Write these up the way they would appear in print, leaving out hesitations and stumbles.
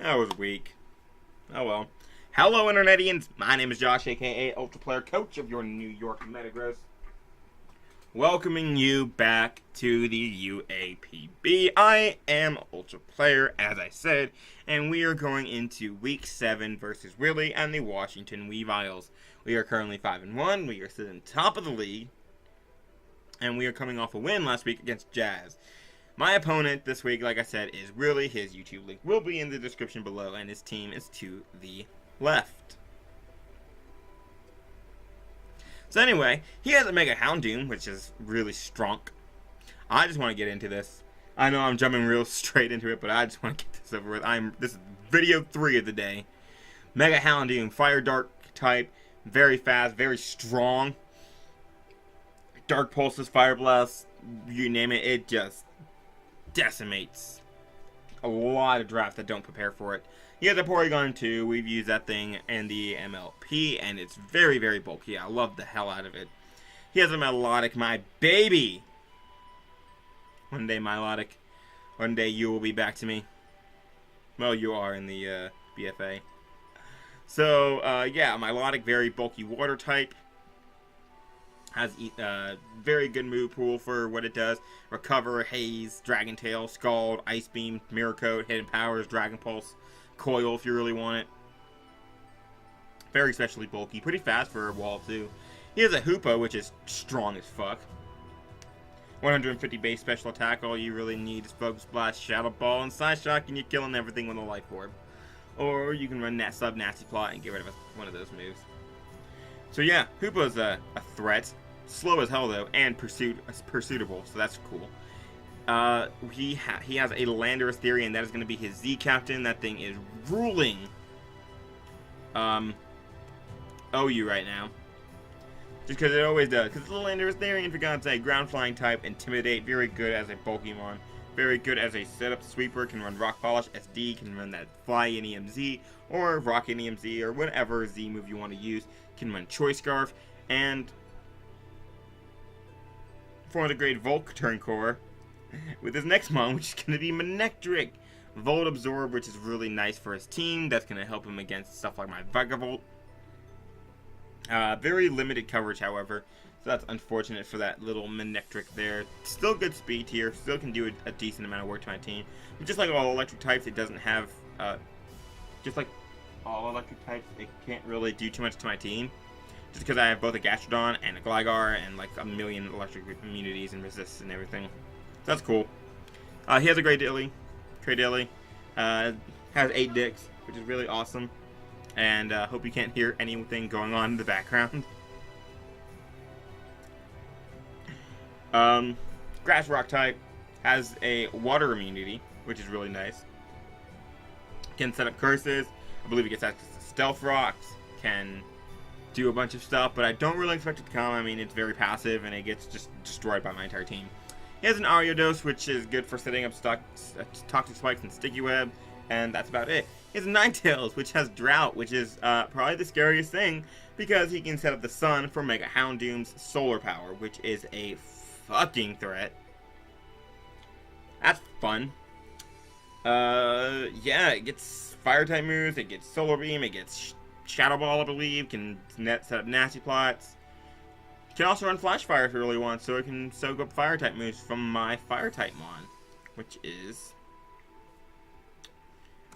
That was weak. Oh well. Hello, Internetians. My name is Josh, aka Ultra Player Coach of your New York Metagross. Welcoming you back to the UAPB. I am Ultra Player, as I said, and we are going into Week 7 versus Willie and the Washington Weaviles. We are currently 5-1. We are sitting top of the league, and we are coming off a win last week against Jazz. My opponent this week, like I said, is Willie. His YouTube link will be in the description below, and his team is to the left. So anyway, he has a Mega Houndoom, which is really strong. I just want to get into this. I know I'm jumping real straight into it, but I just want to get this over with. This is video 3 of the day. Mega Houndoom, Fire Dark type, very fast, very strong. Dark Pulses, Fire Blast, you name it, it just decimates a lot of drafts that don't prepare for it. He has a Porygon too. We've used that thing in the MLP, and it's very, very bulky. I love the hell out of it. He has a Melodic, my baby. One day, Melodic. One day you will be back to me. Well, you are in the BFA. So, yeah, Melodic, very bulky water type. Has very good move pool for what it does. Recover, Haze, Dragon Tail, Scald, Ice Beam, Mirror Coat, Hidden Powers, Dragon Pulse, Coil if you really want it. Very especially bulky. Pretty fast for a wall too. He has a Hoopa, which is strong as fuck. 150 base special attack. All you really need is Focus Blast, Shadow Ball, and Side Shock, and you're killing everything with a Life Orb. Or you can run that sub Nasty Plot and get rid of one of those moves. So yeah, Hoopa's a threat. Slow as hell though, and pursuitable, so that's cool. He has a Landorus Theory, and that is going to be his Z Captain. That thing is ruling OU right now. Just because it always does. Because it's a Landorus Theory, and for God's sake, Ground Flying type, Intimidate, very good as a Pokemon. Very good as a setup sweeper, can run Rock Polish, SD, can run that Fly in EMZ, or Rock in EMZ, or whatever Z move you want to use. Can run Choice Scarf, and for the great Volk Turn Core, with his next mon, which is going to be Manectric. Volt Absorb, which is really nice for his team. That's going to help him against stuff like my Vegavolt. Very limited coverage, however. So that's unfortunate for that little Manectric there. Still good speed here. Still can do a decent amount of work to my team. But just like all electric types, it doesn't have... just like all electric types, it can't really do too much to my team. Just because I have both a Gastrodon and a Gligar and like a million electric immunities and resists and everything. So that's cool. He has a Greydilly. Has 8 dicks, which is really awesome. And hope you can't hear anything going on in the background. Grass Rock type has a water immunity, which is really nice. Can set up curses. I believe it gets access to Stealth Rocks. Can do a bunch of stuff, but I don't really expect it to come. I mean, it's very passive, and it gets just destroyed by my entire team. He has an Ariados, which is good for setting up Toxic Spikes and Sticky Web, and that's about it. He has a Ninetales, which has Drought, which is probably the scariest thing, because he can set up the Sun for Mega Houndoom's Solar Power, which is a fucking threat. That's fun. Yeah, it gets Fire-type moves, it gets Solar Beam, it gets Shadow Ball, I believe, can set up Nasty Plots. Can also run Flash Fire if you really want, so it can soak up Fire-type moves from my Fire-type mon, which is...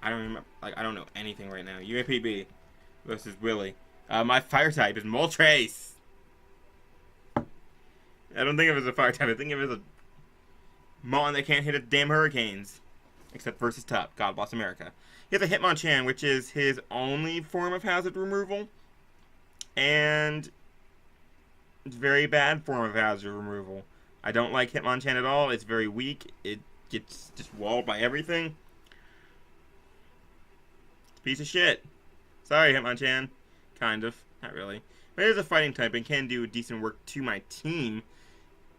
I don't remember, like, I don't know anything right now. UAPB versus Willie. My Fire-type is Moltres. I don't think of it as a Fire-type, I think of it as a mon that can't hit its damn hurricanes. Except versus Top, God bless America. He has a Hitmonchan, which is his only form of hazard removal. And it's a very bad form of hazard removal. I don't like Hitmonchan at all. It's very weak. It gets just walled by everything. It's a piece of shit. Sorry, Hitmonchan. Kind of. Not really. But it is a fighting type and can do decent work to my team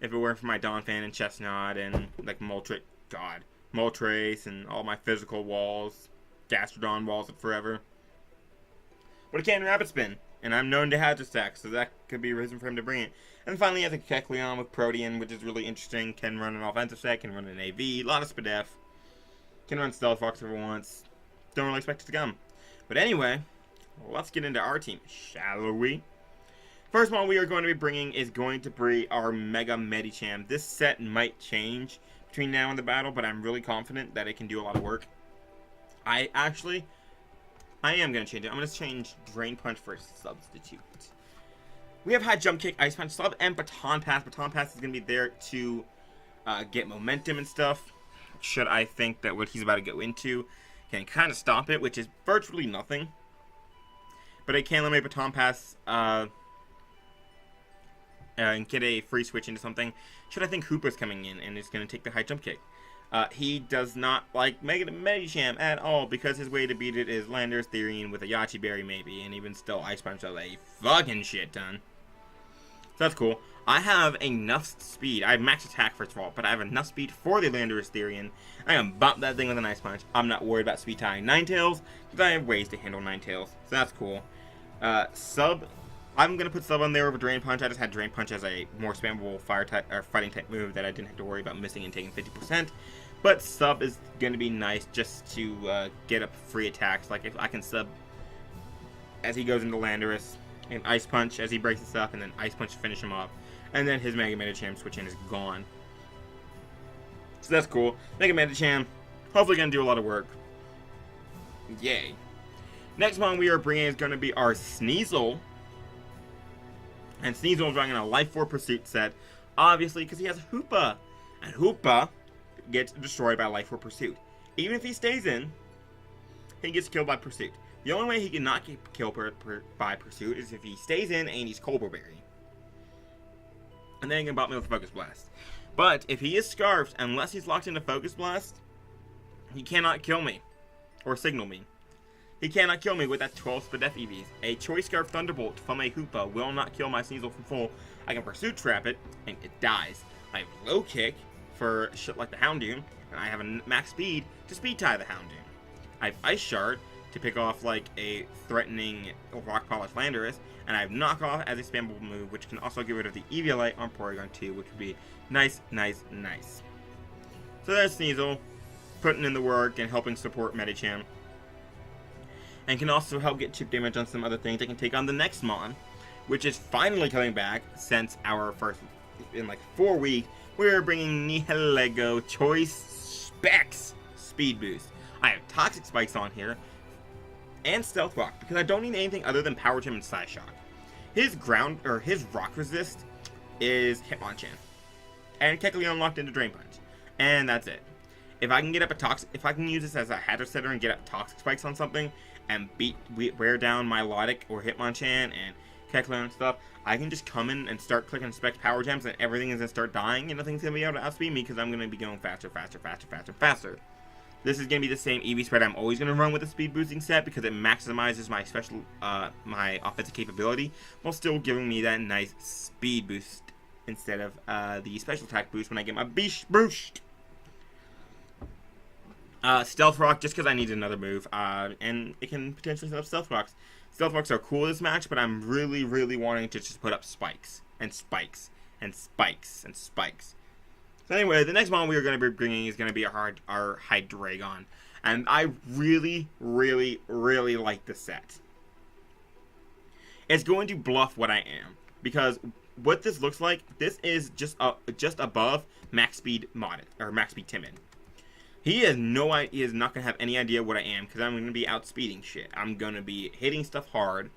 if it weren't for my Donphan and Chestnut and like Moltres and all my physical walls. Gastrodon walls it forever. But it can Rapid Spin, and I'm known to Hazard Stack, so that could be a reason for him to bring it. And finally, he has a Kecleon with Protean, which is really interesting. Can run an offensive set, can run an AV, a lot of Spadef. Can run Stealth Fox if it wants. don't really expect it to come. But anyway, let's get into our team, shall we? First one we are going to be bringing is going to be our Mega Medicham. This set might change between now and the battle, but I'm really confident that it can do a lot of work. I am going to change it. I'm going to change Drain Punch for Substitute. We have High Jump Kick, Ice Punch, Sub, and Baton Pass. Baton Pass is going to be there to get momentum and stuff. Should I think that what he's about to go into can kind of stop it, which is virtually nothing. But it can eliminate Baton Pass and get a free switch into something. Should I think Hoopa's coming in and is going to take the High Jump Kick. He does not like Mega Medicham at all, because his way to beat it is Landorus Therian with a Yachi Berry maybe, and even still Ice Punch does a fucking shit ton. So that's cool. I have enough speed. I have max attack first of all, but I have enough speed for the Landorus Therian. I can bump that thing with an Ice Punch. I'm not worried about speed tying Ninetales, because I have ways to handle Ninetales. So that's cool. Sub, I'm going to put Sub on there over Drain Punch. I just had Drain Punch as a more spammable fire type or fighting type move that I didn't have to worry about missing and taking 50%. But Sub is going to be nice just to get up free attacks. Like if I can Sub as he goes into Landorus, and Ice Punch as he breaks this up, and then Ice Punch to finish him off. And then his Mega Medicham switch in is gone. So that's cool. Mega Medicham, hopefully going to do a lot of work. Yay. Next one we are bringing is going to be our Sneasel. And Sneasel is running a Life 4 Pursuit set, obviously because he has Hoopa. And Hoopa gets destroyed by Life 4 Pursuit. Even if he stays in, he gets killed by Pursuit. The only way he cannot get killed by Pursuit is if he stays in and he's Cobra Berry. And then he can bop me with Focus Blast. But if he is Scarfed, unless he's locked into Focus Blast, he cannot kill me. Or signal me. He cannot kill me with that 12 Spadef EVs. A Choice Scarf Thunderbolt from a Hoopa will not kill my Sneasel from full. I can Pursuit Trap it, and it dies. I have Low Kick for shit like the Houndoom, and I have a max speed to speed tie the Houndoom. I have Ice Shard to pick off like a threatening Rock Polish Landorus, and I have Knockoff as a spammable move, which can also get rid of the EVLA on Porygon 2, which would be nice, nice, nice. So there's Sneasel, putting in the work and helping support Medicham. And can also help get chip damage on some other things. I can take on the next Mon, which is finally coming back since our first, in like 4 weeks, we're bringing Nihilego Choice Specs Speed Boost. I have Toxic Spikes on here, and Stealth Rock, because I don't need anything other than Power Gem and Psy Shock. His rock resist is Hitmonchan, and Kecleon locked into Drain Punch, and that's it. If I can get up if I can use this as a Hazard Setter and get up Toxic Spikes on something, and wear down Milotic or Hitmonchan and Kecleon and stuff, I can just come in and start clicking Spec Power Gems, and everything is going to start dying, and nothing's going to be able to outspeed me, because I'm going to be going faster, faster, faster, faster, faster. This is going to be the same EV spread I'm always going to run with the speed boosting set, because it maximizes my special, my offensive capability, while still giving me that nice speed boost instead of the special attack boost when I get my Beast Boost. Stealth Rock, just because I need another move, and it can potentially set up Stealth Rocks. Stealth Rocks are cool this match, but I'm really, really wanting to just put up Spikes, and Spikes, and Spikes, and Spikes. So anyway, the next one we are going to be bringing is going to be our Hydreigon. And I really, really, really like this set. It's going to bluff what I am, because what this looks like, this is just above Max Speed Modded, or Max Speed Timid. He is not going to have any idea what I am, because I'm going to be outspeeding shit. I'm going to be hitting stuff hard,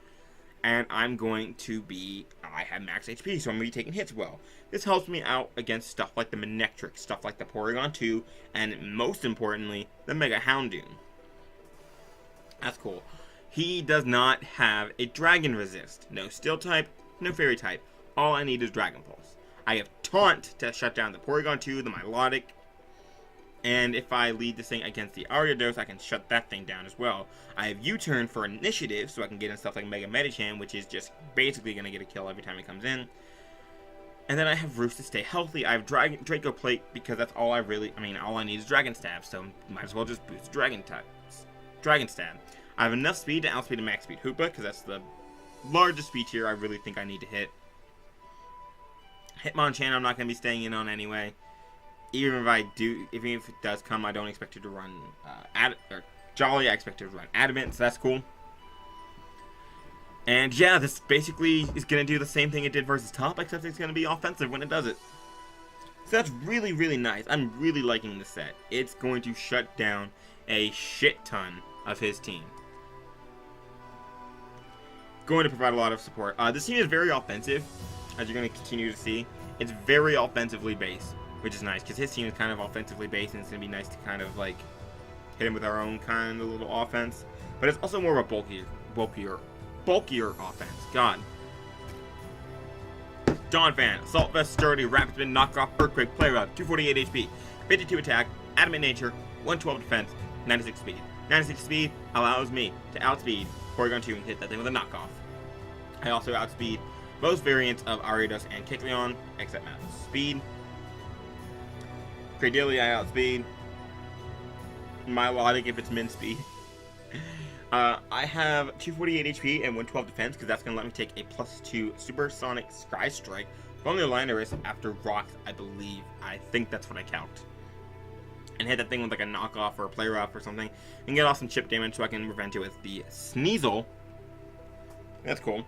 and I'm going to be, I have max HP, so I'm going to be taking hits well. This helps me out against stuff like the Manectric, stuff like the Porygon 2, and most importantly, the Mega Houndoom. That's cool. He does not have a Dragon Resist. No Steel type, no Fairy type. All I need is Dragon Pulse. I have Taunt to shut down the Porygon 2, the Milotic, and if I lead this thing against the Ariados, I can shut that thing down as well. I have U-Turn for Initiative, so I can get in stuff like Mega Medicham, which is just basically going to get a kill every time it comes in. And then I have Roost to stay healthy. I have Draco Plate, because that's all I need is Dragon Stab, so might as well just boost Dragon Stab. I have enough speed to outspeed a Max Speed Hoopa, because that's the largest speed tier I really think I need to hit. Hitmonchan I'm not going to be staying in on anyway. Even if it does come, I don't expect it to run Jolly. I expect to run Adamant, so that's cool. And yeah, this basically is going to do the same thing it did versus Top, except it's going to be offensive when it does it. So that's really, really nice. I'm really liking this set. It's going to shut down a shit ton of his team. Going to provide a lot of support. This team is very offensive, as you're going to continue to see. It's very offensively based, which is nice, because his team is kind of offensively based, and it's going to be nice to kind of, like, hit him with our own kind of little offense. But it's also more of a bulkier offense. God. Dawn Fan, Assault Vest, Sturdy, Rapid Spin, Knockoff, Earthquake, Play Route, 248 HP, 52 attack, Adamant Nature, 112 defense, 96 speed. 96 speed allows me to outspeed Porygon 2 and hit that thing with a knockoff. I also outspeed most variants of Ariados and Kecleon, except max speed. Cradily I outspeed. Mawile if it's min speed. I have 248 HP and 112 defense, because that's going to let me take a +2 Supersonic Sky Strike from the Landorus after rocks, I believe. I think that's what I count. And hit that thing with like a knockoff or a play rough or something, and get off some chip damage so I can prevent it with the Sneasel. That's cool.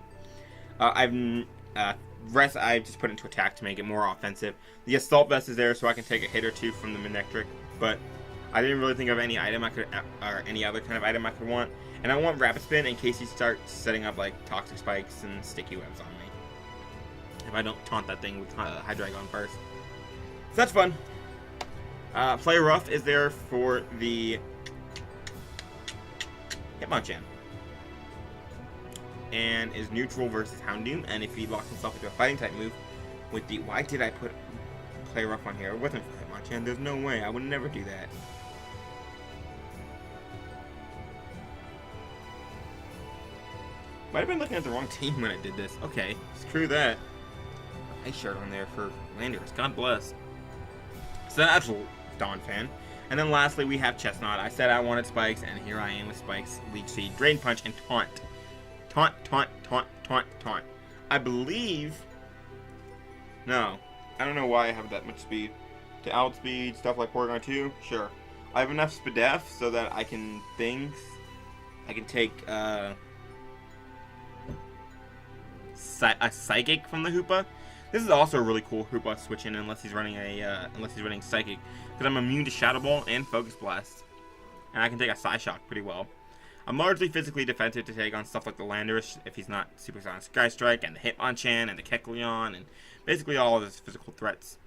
Rest I've just put into attack to make it more offensive. The Assault Vest is there so I can take a hit or two from the Manectric, but I didn't really think of any item I could, or any other kind of item I could want. And I want Rapid Spin in case he starts setting up like Toxic Spikes and Sticky Webs on me. If I don't taunt that thing with Hydreigon first. So that's fun. Play Rough is there for the Hitmonchan. And is neutral versus Houndoom. And if he locks himself into a fighting type move with the... Why did I put Play Rough on here? It wasn't for Hitmonchan. There's no way. I would never do that. Might have been looking at the wrong team when I did this. Okay, screw that. Ice Shard on there for Landorus. God bless. So that's Dawn Fan. And then lastly, we have Chestnut. I said I wanted Spikes, and here I am with Spikes, Leech Seed, Drain Punch, and Taunt. Taunt, taunt, taunt, taunt, taunt. I believe... No. I don't know why I have that much speed. To outspeed stuff like Porygon 2? Sure. I have enough Spadef so that I can things. I can take, a Psychic from the Hoopa. This is also a really cool Hoopa switch in unless he's running Psychic, because I'm immune to Shadow Ball and Focus Blast, and I can take a Psyshock pretty well. I'm largely physically defensive to take on stuff like the Landorus if he's not Supersonic Sky Strike, and the Hitmonchan and the Kecleon, and basically all of his physical threats.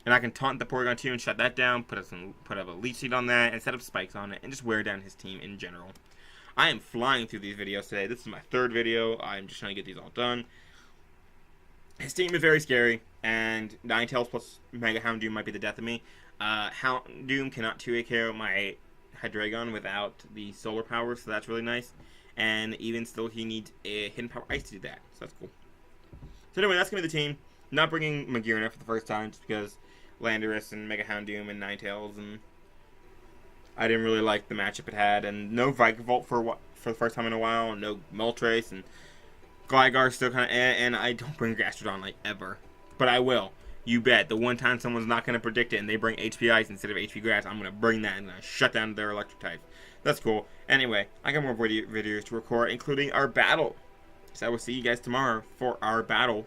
And I can taunt the Porygon 2 and shut that down, put up a Leech Seed on that, and set up spikes on it, and just wear down his team in general. I am flying through these videos today. This is my third video. I'm just trying to get these all done. His team is very scary, and Ninetales plus Mega Houndoom might be the death of me. Houndoom cannot 2A KO my Hydreigon without the solar power, so that's really nice. And even still, he needs a Hidden Power Ice to do that, so that's cool. So anyway, that's going to be the team. Not bringing Magearna for the first time, just because Landorus and Mega Houndoom and Ninetales, and I didn't really like the matchup it had. And no Vikavolt for the first time in a while, and no Moltres, and Gligar's still kind of and I don't bring Gastrodon, like, ever. But I will. You bet. The one time someone's not going to predict it and they bring HP Ice instead of HP Grass, I'm going to bring that and shut down their electric types. That's cool. Anyway, I got more videos to record, including our battle. So I will see you guys tomorrow for our battle